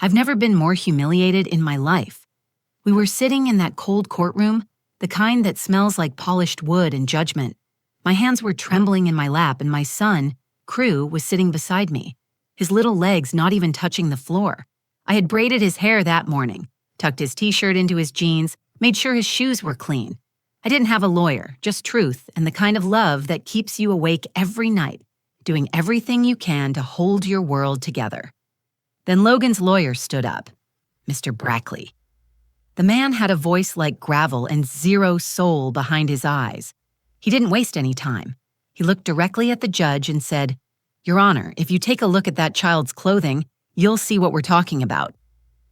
I've never been more humiliated in my life. We were sitting in that cold courtroom, the kind that smells like polished wood and judgment. My hands were trembling in my lap, and my son, Crew, was sitting beside me, his little legs not even touching the floor. I had braided his hair that morning, tucked his t-shirt into his jeans, made sure his shoes were clean. I didn't have a lawyer, just truth and the kind of love that keeps you awake every night, doing everything you can to hold your world together. Then Logan's lawyer stood up, Mr. Brackley. The man had a voice like gravel and zero soul behind his eyes. He didn't waste any time. He looked directly at the judge and said, "Your Honor, if you take a look at that child's clothing, you'll see what we're talking about.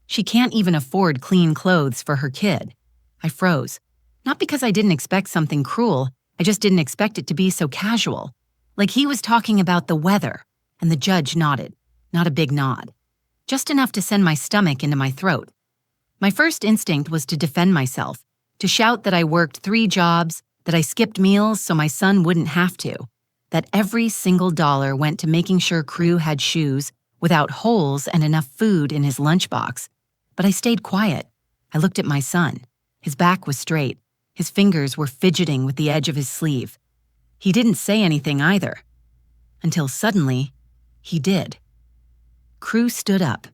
She can't even afford clean clothes for her kid." I froze. Not because I didn't expect something cruel, I just didn't expect it to be so casual. Like he was talking about the weather, and the judge nodded. Not a big nod. Just enough to send my stomach into my throat. My first instinct was to defend myself, to shout that I worked 3 jobs, that I skipped meals so my son wouldn't have to, that every single dollar went to making sure Crew had shoes without holes and enough food in his lunchbox. But I stayed quiet. I looked at my son. His back was straight. His fingers were fidgeting with the edge of his sleeve. He didn't say anything either. Until suddenly, he did. Crew stood up,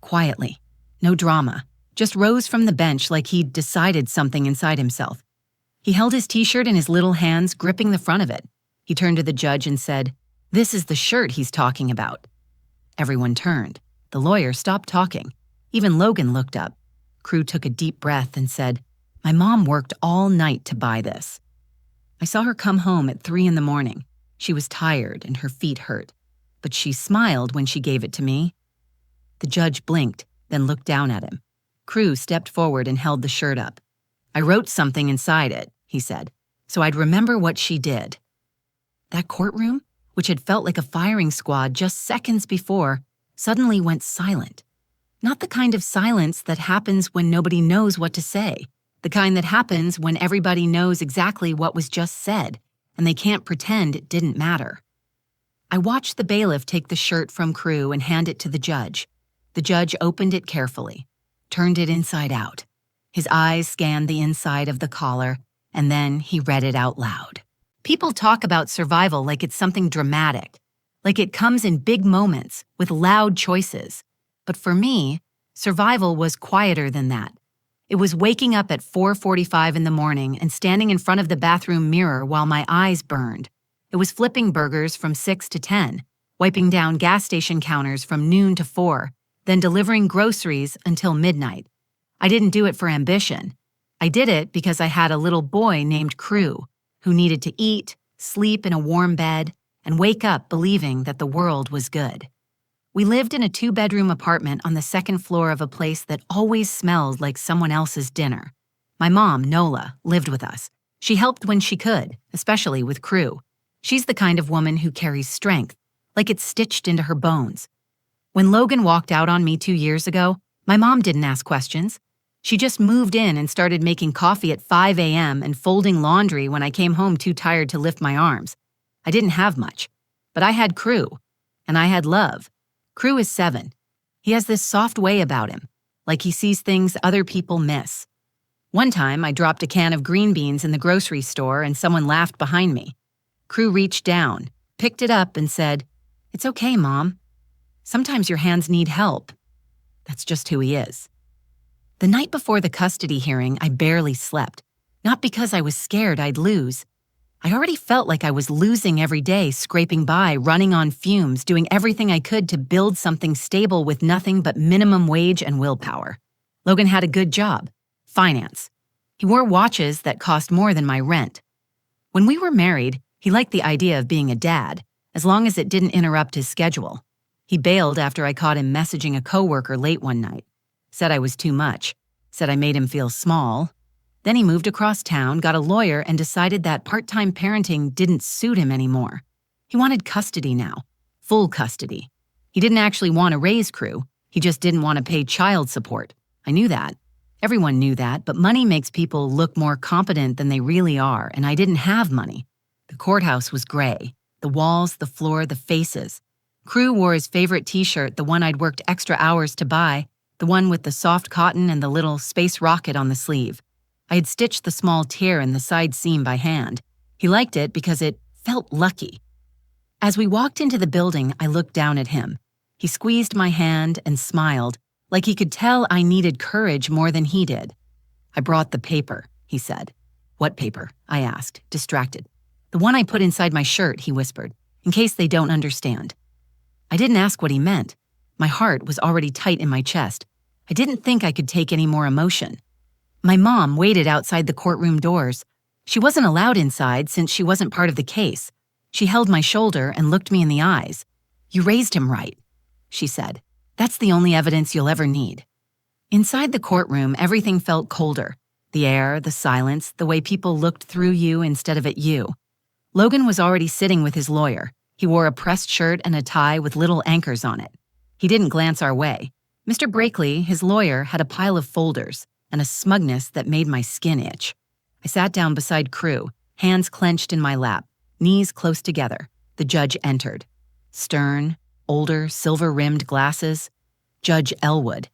quietly. No drama. Just rose from the bench like he'd decided something inside himself. He held his t-shirt in his little hands, gripping the front of it. He turned to the judge and said, "This is the shirt he's talking about." Everyone turned. The lawyer stopped talking. Even Logan looked up. Crew took a deep breath and said, "My mom worked all night to buy this." I saw her come home at 3 a.m. She was tired and her feet hurt, but she smiled when she gave it to me. The judge blinked, then looked down at him. Crew stepped forward and held the shirt up. "I wrote something inside it," he said, "so I'd remember what she did." That courtroom, which had felt like a firing squad just seconds before, suddenly went silent. Not the kind of silence that happens when nobody knows what to say, the kind that happens when everybody knows exactly what was just said, and they can't pretend it didn't matter. I watched the bailiff take the shirt from Crew and hand it to the judge. The judge opened it carefully, turned it inside out. His eyes scanned the inside of the collar, and then he read it out loud. People talk about survival like it's something dramatic, like it comes in big moments with loud choices. But for me, survival was quieter than that. It was waking up at 4:45 in the morning and standing in front of the bathroom mirror while my eyes burned. It was flipping burgers from 6 to 10, wiping down gas station counters from noon to 4, then delivering groceries until midnight. I didn't do it for ambition. I did it because I had a little boy named Crew who needed to eat, sleep in a warm bed, and wake up believing that the world was good. We lived in a 2-bedroom apartment on the 2nd floor of a place that always smelled like someone else's dinner. My mom, Nola, lived with us. She helped when she could, especially with Crew. She's the kind of woman who carries strength, like it's stitched into her bones. When Logan walked out on me 2 years ago, my mom didn't ask questions. She just moved in and started making coffee at 5 a.m. and folding laundry when I came home too tired to lift my arms. I didn't have much, but I had Crew, and I had love. Crew is 7. He has this soft way about him, like he sees things other people miss. One time, I dropped a can of green beans in the grocery store and someone laughed behind me. Crew reached down, picked it up and said, "It's okay, Mom. Sometimes your hands need help." That's just who he is. The night before the custody hearing, I barely slept. Not because I was scared I'd lose. I already felt like I was losing every day, scraping by, running on fumes, doing everything I could to build something stable with nothing but minimum wage and willpower. Logan had a good job, finance. He wore watches that cost more than my rent. When we were married, he liked the idea of being a dad, as long as it didn't interrupt his schedule. He bailed after I caught him messaging a coworker late one night. Said I was too much, said I made him feel small. Then he moved across town, got a lawyer, and decided that part-time parenting didn't suit him anymore. He wanted custody now, full custody. He didn't actually want to raise Crew, he just didn't want to pay child support. I knew that. Everyone knew that, but money makes people look more competent than they really are, and I didn't have money. The courthouse was gray. The walls, the floor, the faces. Crew wore his favorite t-shirt, the one I'd worked extra hours to buy, the one with the soft cotton and the little space rocket on the sleeve. I had stitched the small tear in the side seam by hand. He liked it because it felt lucky. As we walked into the building, I looked down at him. He squeezed my hand and smiled, like he could tell I needed courage more than he did. "I brought the paper," he said. "What paper?" I asked, distracted. "The one I put inside my shirt," he whispered, "in case they don't understand." I didn't ask what he meant. My heart was already tight in my chest. I didn't think I could take any more emotion. My mom waited outside the courtroom doors. She wasn't allowed inside since she wasn't part of the case. She held my shoulder and looked me in the eyes. "You raised him right," she said. "That's the only evidence you'll ever need." Inside the courtroom, everything felt colder. The air, the silence, the way people looked through you instead of at you. Logan was already sitting with his lawyer. He wore a pressed shirt and a tie with little anchors on it. He didn't glance our way. Mr. Brakely, his lawyer, had a pile of folders and a smugness that made my skin itch. I sat down beside Crew, hands clenched in my lap, knees close together. The judge entered. Stern, older, silver-rimmed glasses. Judge Elwood.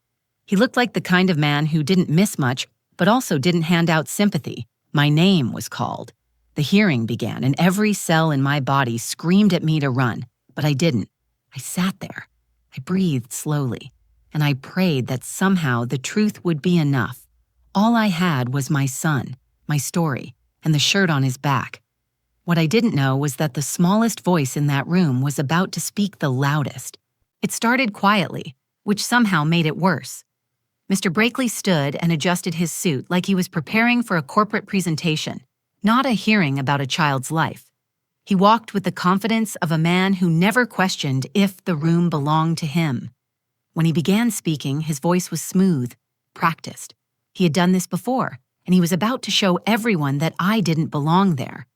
He looked like the kind of man who didn't miss much, but also didn't hand out sympathy. My name was called. The hearing began, and every cell in my body screamed at me to run, but I didn't. I sat there. I breathed slowly, and I prayed that somehow the truth would be enough. All I had was my son, my story, and the shirt on his back. What I didn't know was that the smallest voice in that room was about to speak the loudest. It started quietly, which somehow made it worse. Mr. Brakely stood and adjusted his suit like he was preparing for a corporate presentation, not a hearing about a child's life. He walked with the confidence of a man who never questioned if the room belonged to him. When he began speaking, his voice was smooth, practiced. He had done this before, and he was about to show everyone that I didn't belong there.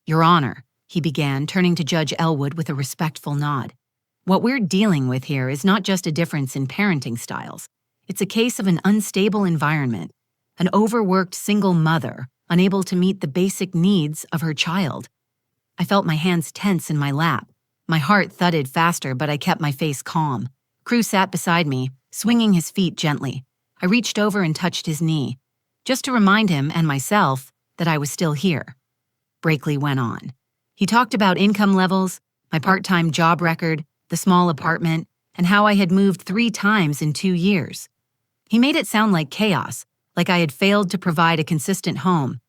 "Your Honor," he began, turning to Judge Elwood with a respectful nod. "What we're dealing with here is not just a difference in parenting styles. It's a case of an unstable environment, an overworked single mother unable to meet the basic needs of her child." I felt my hands tense in my lap. My heart thudded faster, but I kept my face calm. Crew sat beside me, swinging his feet gently. I reached over and touched his knee, just to remind him and myself that I was still here. Brakely went on. He talked about income levels, my part-time job record, the small apartment, and how I had moved 3 times in 2 years. He made it sound like chaos, like I had failed to provide a consistent home.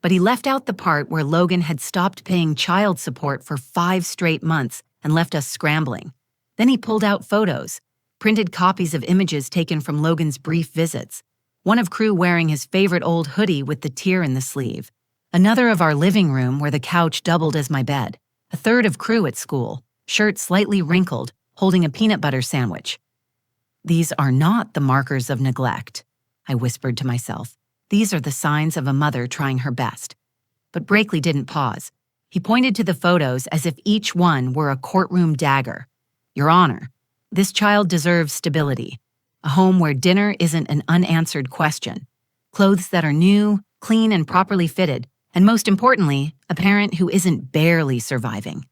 But he left out the part where Logan had stopped paying child support for 5 straight months and left us scrambling. Then he pulled out photos, printed copies of images taken from Logan's brief visits. One of Crew wearing his favorite old hoodie with the tear in the sleeve. Another of our living room where the couch doubled as my bed. A third of Crew at school, shirt slightly wrinkled, holding a peanut butter sandwich. "These are not the markers of neglect," I whispered to myself. "These are the signs of a mother trying her best." But Brakely didn't pause. He pointed to the photos as if each one were a courtroom dagger. "Your Honor, this child deserves stability. A home where dinner isn't an unanswered question. Clothes that are new, clean, and properly fitted. And most importantly, a parent who isn't barely surviving."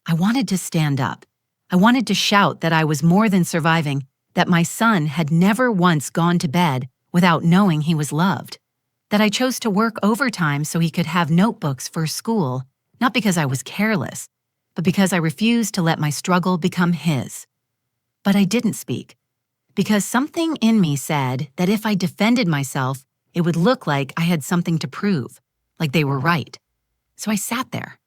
I wanted to stand up. I wanted to shout that I was more than surviving, that my son had never once gone to bed without knowing he was loved, that I chose to work overtime so he could have notebooks for school, not because I was careless, but because I refused to let my struggle become his. But I didn't speak, because something in me said that if I defended myself, it would look like I had something to prove, like they were right. So I sat there,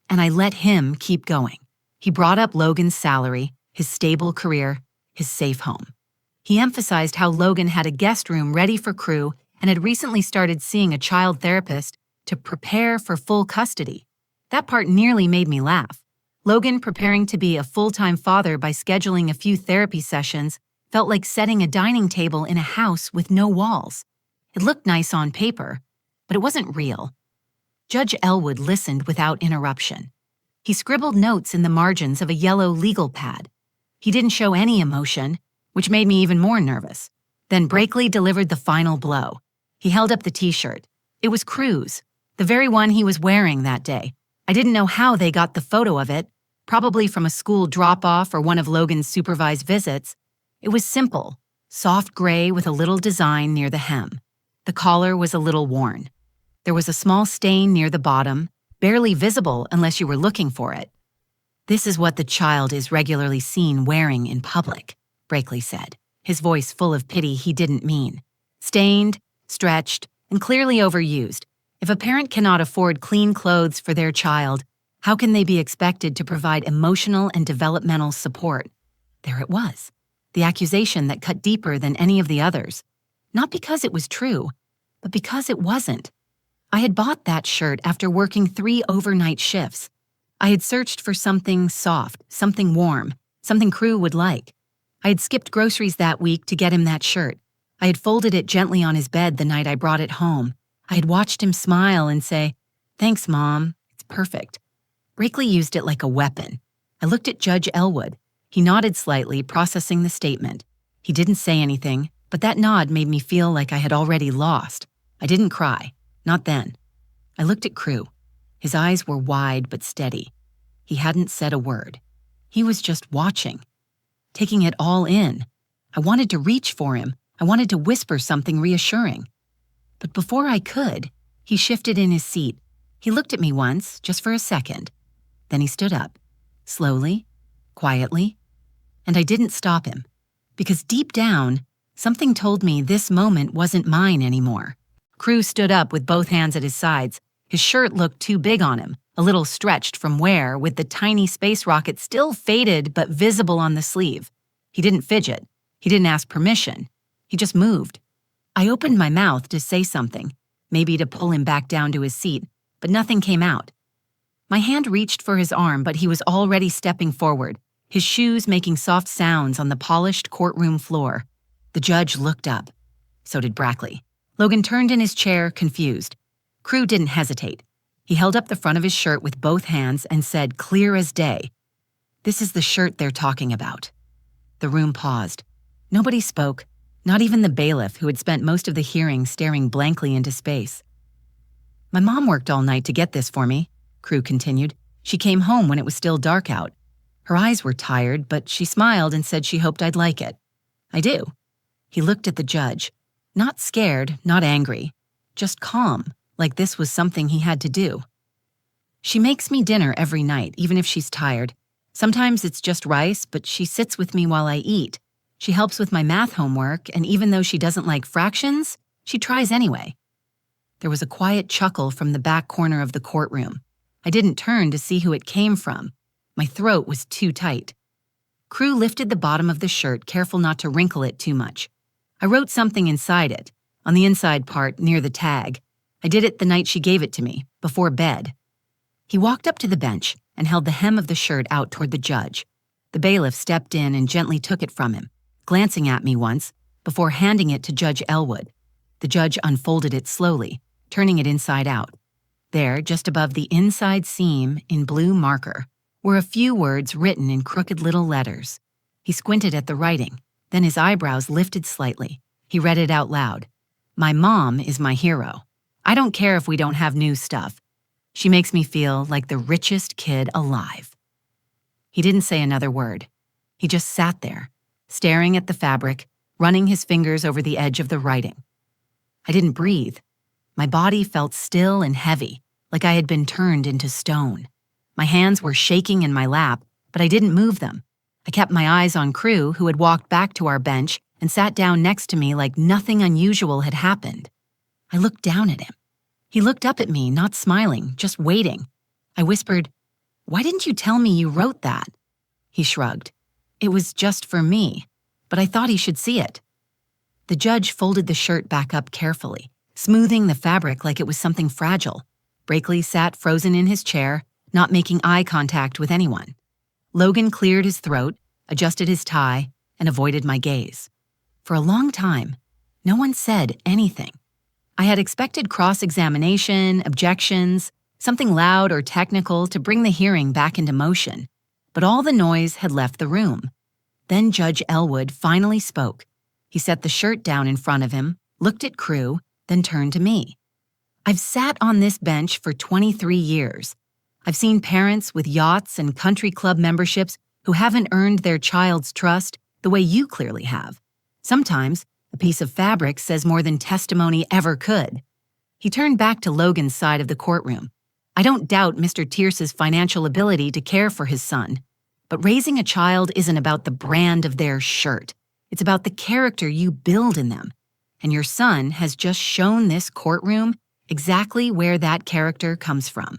and I let him keep going. He brought up Logan's salary, his stable career, his safe home. He emphasized how Logan had a guest room ready for Crew and had recently started seeing a child therapist to prepare for full custody. That part nearly made me laugh. Logan preparing to be a full-time father by scheduling a few therapy sessions felt like setting a dining table in a house with no walls. It looked nice on paper, but it wasn't real. Judge Elwood listened without interruption. He scribbled notes in the margins of a yellow legal pad. He didn't show any emotion, which made me even more nervous. Then Brakely delivered the final blow. He held up the t-shirt. It was Crew's, the very one he was wearing that day. I didn't know how they got the photo of it, probably from a school drop-off or one of Logan's supervised visits. It was simple, soft gray with a little design near the hem. The collar was a little worn. There was a small stain near the bottom, barely visible unless you were looking for it. "This is what the child is regularly seen wearing in public," Brakely said, his voice full of pity he didn't mean. "Stained, stretched, and clearly overused. If a parent cannot afford clean clothes for their child, how can they be expected to provide emotional and developmental support?" There it was, the accusation that cut deeper than any of the others. Not because it was true, but because it wasn't. I had bought that shirt after working 3 overnight shifts. I had searched for something soft, something warm, something Crew would like. I had skipped groceries that week to get him that shirt. I had folded it gently on his bed the night I brought it home. I had watched him smile and say, "Thanks, Mom, it's perfect." Brakely used it like a weapon. I looked at Judge Elwood. He nodded slightly, processing the statement. He didn't say anything, but that nod made me feel like I had already lost. I didn't cry. Not then. I looked at Crew. His eyes were wide but steady. He hadn't said a word. He was just watching, taking it all in. I wanted to reach for him. I wanted to whisper something reassuring. But before I could, he shifted in his seat. He looked at me once, just for a second. Then he stood up, slowly, quietly, and I didn't stop him, because deep down, something told me this moment wasn't mine anymore. Crew stood up with both hands at his sides. His shirt looked too big on him, a little stretched from wear, with the tiny space rocket still faded but visible on the sleeve. He didn't fidget. He didn't ask permission. He just moved. I opened my mouth to say something, maybe to pull him back down to his seat, but nothing came out. My hand reached for his arm, but he was already stepping forward, his shoes making soft sounds on the polished courtroom floor. The judge looked up. So did Brackley. Logan turned in his chair, confused. Crew didn't hesitate. He held up the front of his shirt with both hands and said, clear as day, "This is the shirt they're talking about." The room paused. Nobody spoke, not even the bailiff who had spent most of the hearing staring blankly into space. "My mom worked all night to get this for me," Crew continued. "She came home when it was still dark out. Her eyes were tired, but she smiled and said she hoped I'd like it. I do." He looked at the judge. Not scared, not angry, just calm, like this was something he had to do. "She makes me dinner every night, even if she's tired. Sometimes it's just rice, but she sits with me while I eat. She helps with my math homework, and even though she doesn't like fractions, she tries anyway." There was a quiet chuckle from the back corner of the courtroom. I didn't turn to see who it came from. My throat was too tight. Crew lifted the bottom of the shirt, careful not to wrinkle it too much. I wrote something inside it, on the inside part near the tag. I did it the night she gave it to me, before bed. He walked up to the bench and held the hem of the shirt out toward the judge. The bailiff stepped in and gently took it from him, glancing at me once, before handing it to Judge Elwood. The judge unfolded it slowly, turning it inside out. There, just above the inside seam, in blue marker, were a few words written in crooked little letters. He squinted at the writing, then his eyebrows lifted slightly. He read it out loud. "My mom is my hero. I don't care if we don't have new stuff. She makes me feel like the richest kid alive." He didn't say another word. He just sat there, staring at the fabric, running his fingers over the edge of the writing. I didn't breathe. My body felt still and heavy, like I had been turned into stone. My hands were shaking in my lap, but I didn't move them. I kept my eyes on Crew, who had walked back to our bench and sat down next to me like nothing unusual had happened. I looked down at him. He looked up at me, not smiling, just waiting. I whispered, "Why didn't you tell me you wrote that?" He shrugged. "It was just for me, but I thought he should see it." The judge folded the shirt back up carefully, smoothing the fabric like it was something fragile. Brakely sat frozen in his chair, not making eye contact with anyone. Logan cleared his throat, adjusted his tie, and avoided my gaze. For a long time, no one said anything. I had expected cross-examination, objections, something loud or technical to bring the hearing back into motion, but all the noise had left the room. Then Judge Elwood finally spoke. He set the shirt down in front of him, looked at Crew, then turned to me. "I've sat on this bench for 23 years. I've seen parents with yachts and country club memberships who haven't earned their child's trust the way you clearly have. Sometimes, a piece of fabric says more than testimony ever could. He turned back to Logan's side of the courtroom. I don't doubt Mr. Tierce's financial ability to care for his son, but raising a child isn't about the brand of their shirt. It's about the character you build in them. And your son has just shown this courtroom exactly where that character comes from.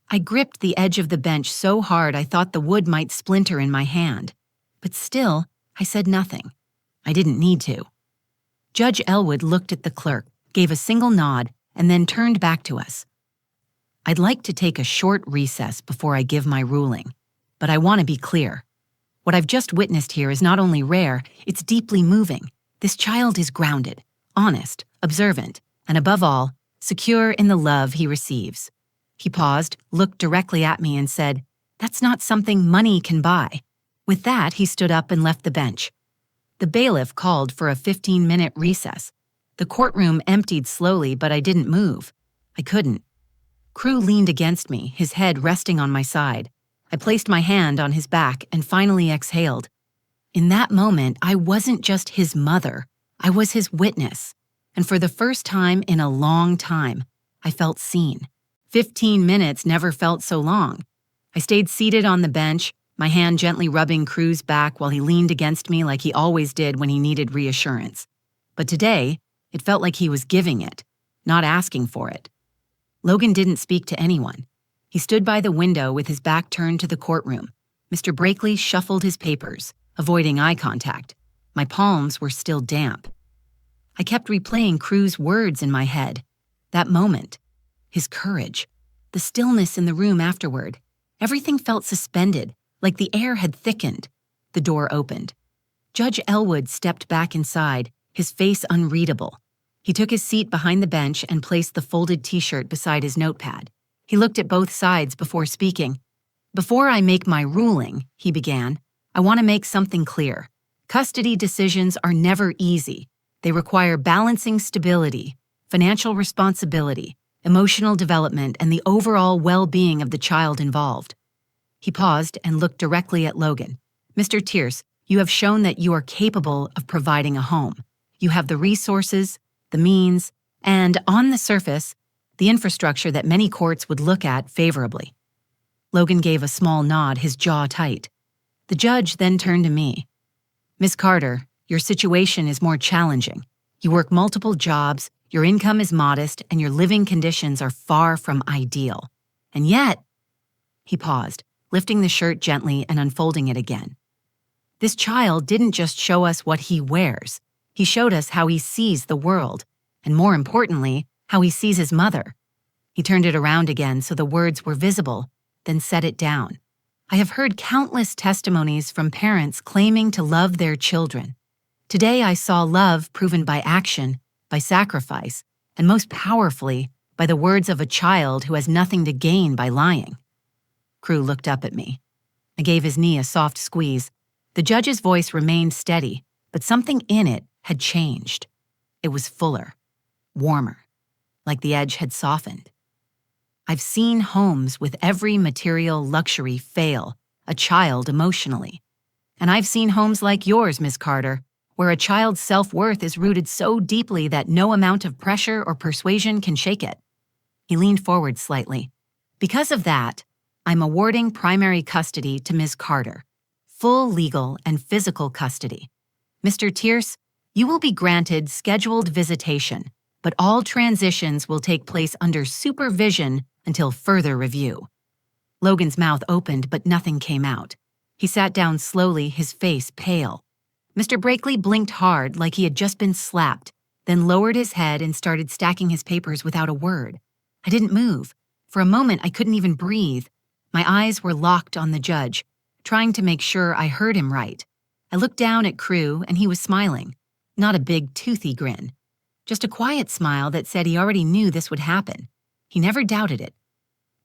I gripped the edge of the bench so hard I thought the wood might splinter in my hand. But still, I said nothing. I didn't need to. Judge Elwood looked at the clerk, gave a single nod, and then turned back to us. I'd like to take a short recess before I give my ruling, but I want to be clear. What I've just witnessed here is not only rare, it's deeply moving. This child is grounded, honest, observant, and above all, secure in the love he receives. He paused, looked directly at me, and said, "That's not something money can buy." With that, he stood up and left the bench. The bailiff called for a 15-minute recess. The courtroom emptied slowly, but I didn't move. I couldn't. Crew leaned against me, his head resting on my side. I placed my hand on his back and finally exhaled. In that moment, I wasn't just his mother. I was his witness. And for the first time in a long time, I felt seen. 15 minutes never felt so long. I stayed seated on the bench, my hand gently rubbing Crew's back while he leaned against me like he always did when he needed reassurance. But today, it felt like he was giving it, not asking for it. Logan didn't speak to anyone. He stood by the window with his back turned to the courtroom. Mr. Brakely shuffled his papers, avoiding eye contact. My palms were still damp. I kept replaying Crew's words in my head. That moment, his courage, the stillness in the room afterward. Everything felt suspended, like the air had thickened. The door opened. Judge Elwood stepped back inside, his face unreadable. He took his seat behind the bench and placed the folded t-shirt beside his notepad. He looked at both sides before speaking. "Before I make my ruling," he began, "I want to make something clear. Custody decisions are never easy. They require balancing stability, financial responsibility, emotional development, and the overall well-being of the child involved." He paused and looked directly at Logan. "Mr. Tierce, you have shown that you are capable of providing a home. You have the resources, the means, and, on the surface, the infrastructure that many courts would look at favorably." Logan gave a small nod, his jaw tight. The judge then turned to me. "Ms. Carter, your situation is more challenging. You work multiple jobs, your income is modest, and your living conditions are far from ideal. And yet," he paused, lifting the shirt gently and unfolding it again. "This child didn't just show us what he wears. He showed us how he sees the world, and more importantly, how he sees his mother." He turned it around again so the words were visible, then set it down. "I have heard countless testimonies from parents claiming to love their children. Today I saw love proven by action, by sacrifice, and most powerfully, by the words of a child who has nothing to gain by lying." Crew looked up at me. I gave his knee a soft squeeze. The judge's voice remained steady, but something in it had changed. It was fuller, warmer, like the edge had softened. "I've seen homes with every material luxury fail a child emotionally. And I've seen homes like yours, Ms. Carter, where a child's self-worth is rooted so deeply that no amount of pressure or persuasion can shake it." He leaned forward slightly. "Because of that, I'm awarding primary custody to Ms. Carter, full legal and physical custody. Mr. Tierce, you will be granted scheduled visitation, but all transitions will take place under supervision until further review." Logan's mouth opened, but nothing came out. He sat down slowly, his face pale. Mr. Brakely blinked hard like he had just been slapped, then lowered his head and started stacking his papers without a word. I didn't move. For a moment, I couldn't even breathe. My eyes were locked on the judge, trying to make sure I heard him right. I looked down at Crew, and he was smiling. Not a big, toothy grin. Just a quiet smile that said he already knew this would happen. He never doubted it.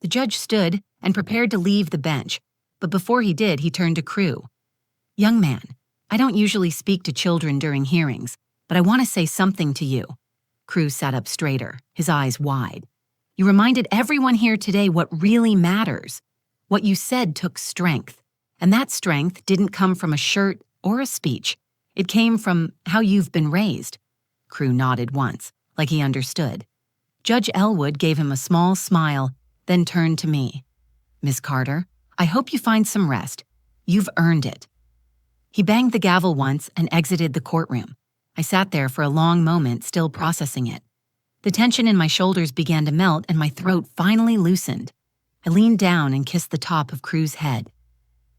The judge stood and prepared to leave the bench, but before he did, he turned to Crew. "Young man, I don't usually speak to children during hearings, but I want to say something to you." Crew sat up straighter, his eyes wide. "You reminded everyone here today what really matters. What you said took strength, and that strength didn't come from a shirt or a speech. It came from how you've been raised." Crew nodded once, like he understood. Judge Elwood gave him a small smile, then turned to me. "Miss Carter, I hope you find some rest. You've earned it." He banged the gavel once and exited the courtroom. I sat there for a long moment, still processing it. The tension in my shoulders began to melt and my throat finally loosened. I leaned down and kissed the top of Crew's head.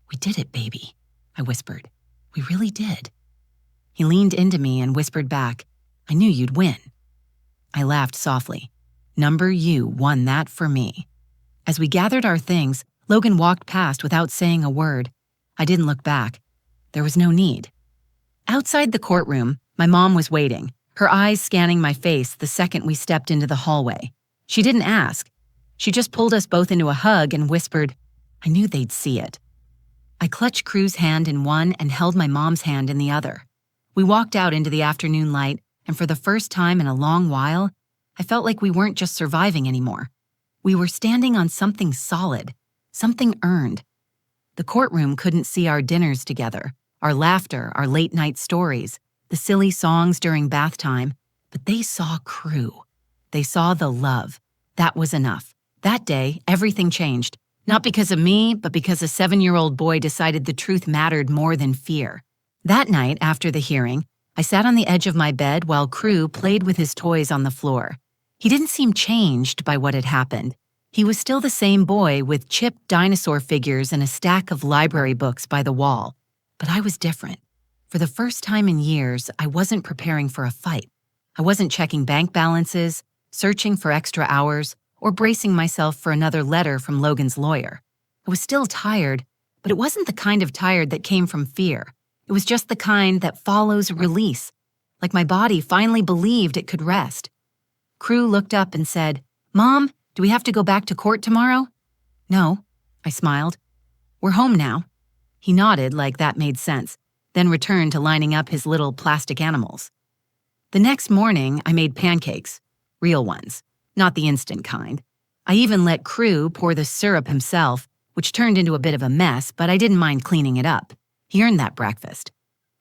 "We did it, baby," I whispered. "We really did." He leaned into me and whispered back, "I knew you'd win." I laughed softly. "Number you won that for me." As we gathered our things, Logan walked past without saying a word. I didn't look back. There was no need. Outside the courtroom, my mom was waiting, her eyes scanning my face the second we stepped into the hallway. She didn't ask. She just pulled us both into a hug and whispered, "I knew they'd see it." I clutched Crew's hand in one and held my mom's hand in the other. We walked out into the afternoon light, and for the first time in a long while, I felt like we weren't just surviving anymore. We were standing on something solid, something earned. The courtroom couldn't see our dinners together, our laughter, our late-night stories, the silly songs during bath time, but they saw Crew. They saw the love. That was enough. That day, everything changed. Not because of me, but because a 7-year-old boy decided the truth mattered more than fear. That night, after the hearing, I sat on the edge of my bed while Crew played with his toys on the floor. He didn't seem changed by what had happened. He was still the same boy with chipped dinosaur figures and a stack of library books by the wall. But I was different. For the first time in years, I wasn't preparing for a fight. I wasn't checking bank balances, searching for extra hours, or bracing myself for another letter from Logan's lawyer. I was still tired, but it wasn't the kind of tired that came from fear. It was just the kind that follows release, like my body finally believed it could rest. Crew looked up and said, "Mom, do we have to go back to court tomorrow?" "No," I smiled. "We're home now." He nodded like that made sense, then returned to lining up his little plastic animals. The next morning, I made pancakes, real ones, not the instant kind. I even let Crew pour the syrup himself, which turned into a bit of a mess, but I didn't mind cleaning it up. He earned that breakfast.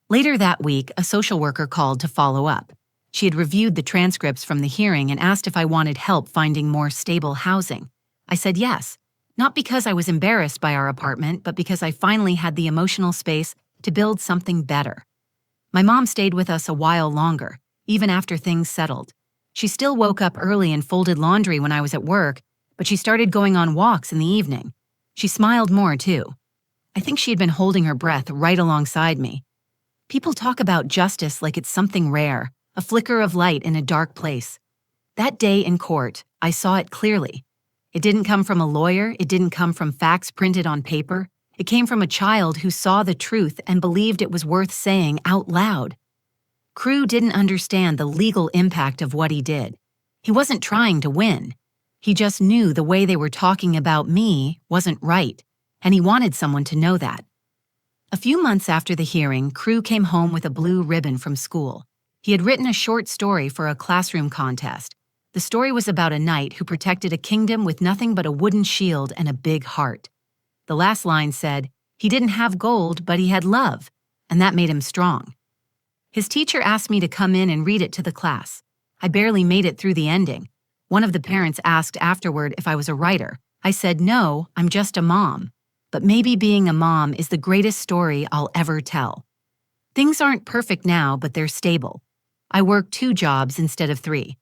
Later that week, a social worker called to follow up. She had reviewed the transcripts from the hearing and asked if I wanted help finding more stable housing. I said yes, not because I was embarrassed by our apartment, but because I finally had the emotional space to build something better. My mom stayed with us a while longer, even after things settled. She still woke up early and folded laundry when I was at work, but she started going on walks in the evening. She smiled more, too. I think she had been holding her breath right alongside me. People talk about justice like it's something rare, a flicker of light in a dark place. That day in court, I saw it clearly. It didn't come from a lawyer, it didn't come from facts printed on paper. It came from a child who saw the truth and believed it was worth saying out loud. Crew didn't understand the legal impact of what he did. He wasn't trying to win. He just knew the way they were talking about me wasn't right, and he wanted someone to know that. A few months after the hearing, Crew came home with a blue ribbon from school. He had written a short story for a classroom contest. The story was about a knight who protected a kingdom with nothing but a wooden shield and a big heart. The last line said, "He didn't have gold, but he had love," and that made him strong. His teacher asked me to come in and read it to the class. I barely made it through the ending. One of the parents asked afterward if I was a writer. I said, "No, I'm just a mom. But maybe being a mom is the greatest story I'll ever tell." Things aren't perfect now, but they're stable. I work 2 jobs instead of 3.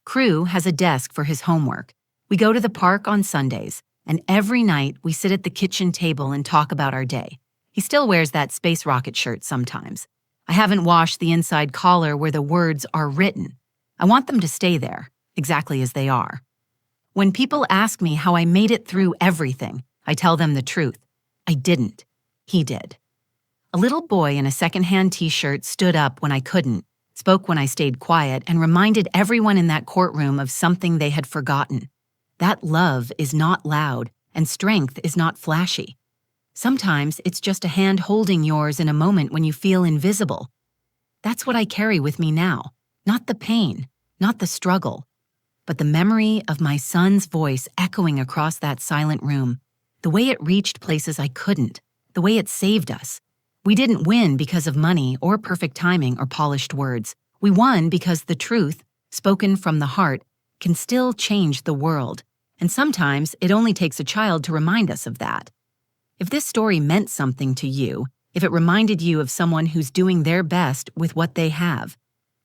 Crew has a desk for his homework. We go to the park on Sundays, and every night we sit at the kitchen table and talk about our day. He still wears that space rocket shirt sometimes. I haven't washed the inside collar where the words are written. I want them to stay there, exactly as they are. When people ask me how I made it through everything, I tell them the truth. I didn't. He did. A little boy in a secondhand t-shirt stood up when I couldn't, spoke when I stayed quiet, and reminded everyone in that courtroom of something they had forgotten. That love is not loud, and strength is not flashy. Sometimes it's just a hand holding yours in a moment when you feel invisible. That's what I carry with me now. Not the pain, not the struggle, but the memory of my son's voice echoing across that silent room, the way it reached places I couldn't, the way it saved us, We didn't win because of money or perfect timing or polished words. We won because the truth, spoken from the heart, can still change the world. And sometimes it only takes a child to remind us of that. If this story meant something to you, if it reminded you of someone who's doing their best with what they have,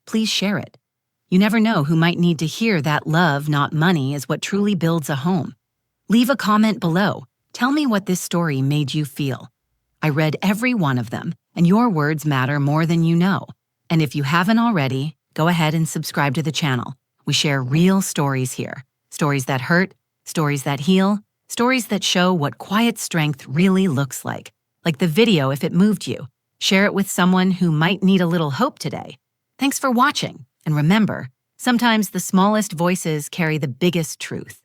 please share it. You never know who might need to hear that love, not money, is what truly builds a home. Leave a comment below. Tell me what this story made you feel. I read every one of them, and your words matter more than you know. And if you haven't already, go ahead and subscribe to the channel. We share real stories here. Stories that hurt, stories that heal, stories that show what quiet strength really looks like. Like the video if it moved you. Share it with someone who might need a little hope today. Thanks for watching, and remember, sometimes the smallest voices carry the biggest truth.